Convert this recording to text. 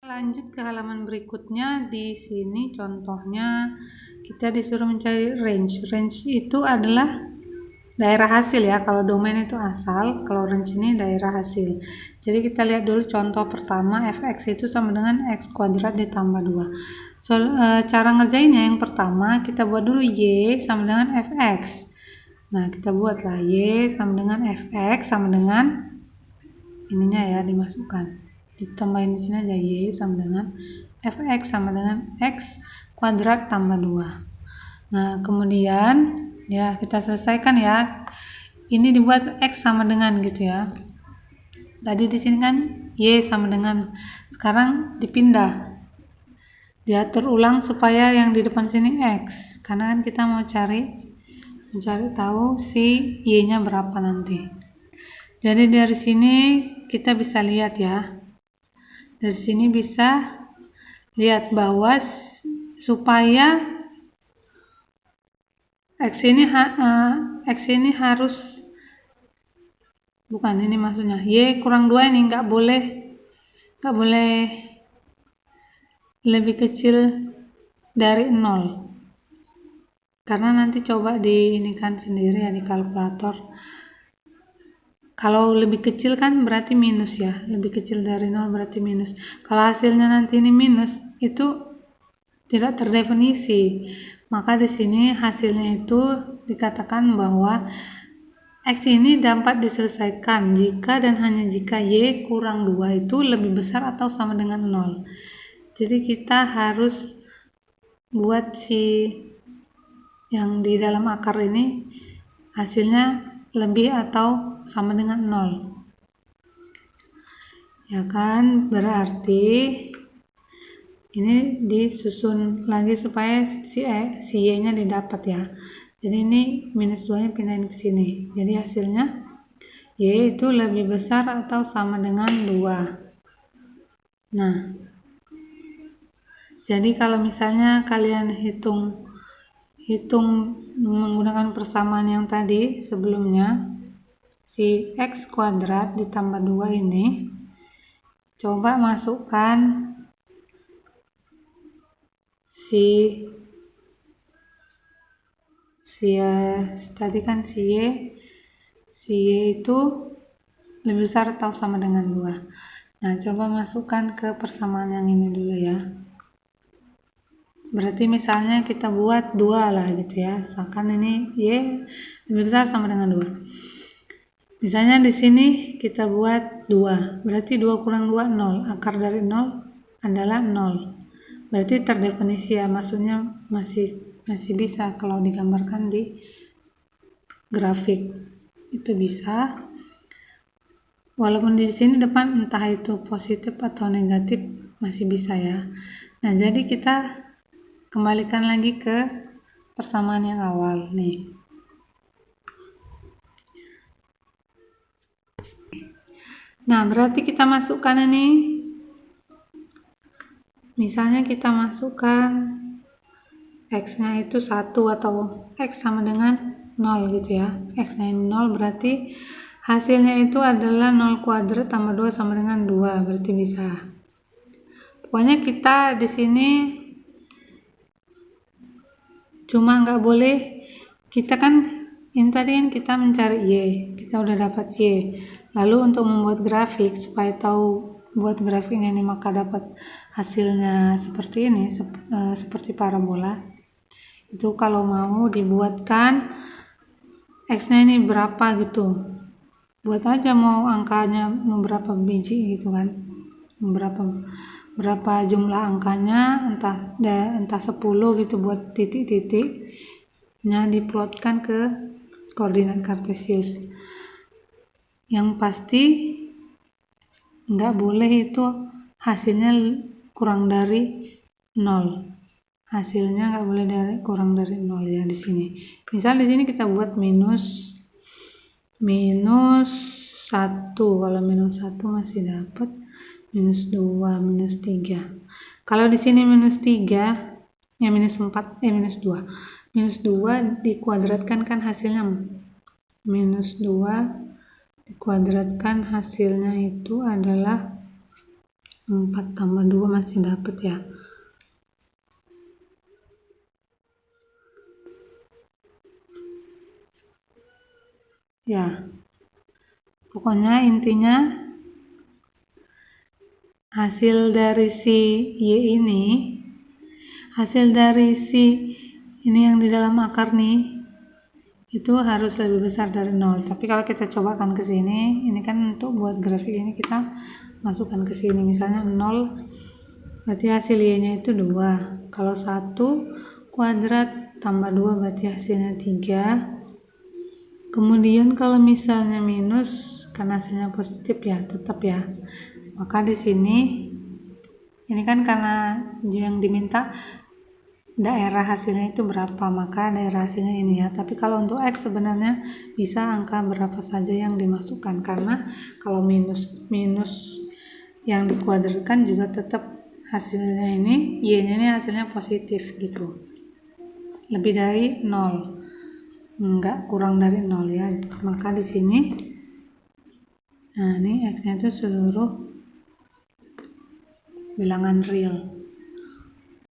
Lanjut ke halaman berikutnya. Di sini contohnya kita disuruh mencari range. Range itu adalah daerah hasil ya. Kalau domain itu asal, kalau range ini daerah hasil. Jadi kita lihat dulu contoh pertama, fx itu sama dengan x kuadrat ditambah 2. Cara ngerjainnya yang pertama kita buat dulu y sama dengan fx. Nah, kita buatlah y sama dengan fx sama dengan ininya ya, dimasukkan. Ditambahin di sini aja y sama dengan fx sama dengan x kuadrat tambah 2. Nah, kemudian ya kita selesaikan ya. Ini dibuat x sama dengan gitu ya. Tadi di sini kan y sama dengan, sekarang dipindah. Diatur ulang supaya yang di depan sini x. Karena kan kita mau mencari tahu si y-nya berapa nanti. Jadi dari sini kita bisa lihat ya. Dari sini bisa lihat bahwa supaya x ini harus, bukan ini maksudnya, y kurang 2 ini nggak boleh lebih kecil dari 0. Karena nanti coba diinikan sendiri ya di kalkulator. Kalau lebih kecil kan berarti minus ya, lebih kecil dari 0 berarti minus. Kalau hasilnya nanti ini minus, itu tidak terdefinisi. Maka di sini hasilnya itu dikatakan bahwa x ini dapat diselesaikan jika dan hanya jika y kurang 2 itu lebih besar atau sama dengan 0. Jadi kita harus buat si yang di dalam akar ini hasilnya lebih atau sama dengan 0. Ya kan, berarti ini disusun lagi supaya si y-nya didapat ya. Jadi ini minus 2 nya pindahin ke sini. Jadi hasilnya y itu lebih besar atau sama dengan 2. Nah, jadi kalau misalnya kalian hitung menggunakan persamaan yang tadi sebelumnya, si x kuadrat ditambah 2 ini, coba masukkan si tadi kan si y itu lebih besar atau sama dengan 2. Nah, coba masukkan ke persamaan yang ini dulu ya. Berarti misalnya kita buat 2 lah gitu ya. Misalkan ini y lebih besar sama dengan 2. Misalnya di sini kita buat 2. Berarti 2 kurang 2 0. Akar dari 0 adalah 0. Berarti terdefinisi ya, maksudnya masih bisa kalau digambarkan di grafik. Itu bisa. Walaupun di sini depan entah itu positif atau negatif masih bisa ya. Nah, jadi kita kembalikan lagi ke persamaan yang awal nih. Nah, berarti kita masukkan ini, misalnya kita masukkan x-nya itu 1 atau x sama dengan 0 gitu ya. X-nya 0 berarti hasilnya itu adalah 0 kuadrat tambah 2 sama dengan 2, berarti bisa. Pokoknya kita di sini cuma nggak boleh, kita kan ini tadi kan kita mencari y, kita udah dapat y. Lalu untuk membuat grafik supaya tahu buat grafiknya ini, maka dapat hasilnya seperti ini, seperti parabola. Itu kalau mau dibuatkan x-nya ini berapa gitu, buat aja mau angkanya berapa biji gitu kan, berapa jumlah angkanya, entah 10 gitu, buat titik-titiknya diplotkan ke koordinat kartesius. Yang pasti nggak boleh itu hasilnya kurang dari 0. Hasilnya nggak boleh kurang dari 0 ya di sini. Misal di sini kita buat minus 1. Kalau minus 1 masih dapat, minus 2, minus 3. Kalau di sini minus 3, ya minus 4, minus 2. Minus 2 dikuadratkan kan hasilnya minus 2 dikuadratkan hasilnya itu adalah 4 tambah 2 masih dapat ya. Ya, pokoknya intinya hasil dari si Y ini, hasil dari si ini yang di dalam akar nih, itu harus lebih besar dari 0. Tapi kalau kita cobakan ke sini, ini kan untuk buat grafik ini kita masukkan ke sini, misalnya 0, berarti hasil Y-nya itu 2. Kalau 1 kuadrat tambah 2 berarti hasilnya 3. Kemudian kalau misalnya minus, karena hasilnya positif ya, tetap ya. Maka di sini ini kan karena yang diminta daerah hasilnya itu berapa, maka daerah hasilnya ini ya. Tapi kalau untuk X sebenarnya bisa angka berapa saja yang dimasukkan, karena kalau minus yang dikuadratkan juga tetap hasilnya ini, Y-nya ini hasilnya positif gitu. Lebih dari 0. Enggak kurang dari 0 ya. Maka di sini nah ini X-nya itu seluruh bilangan real.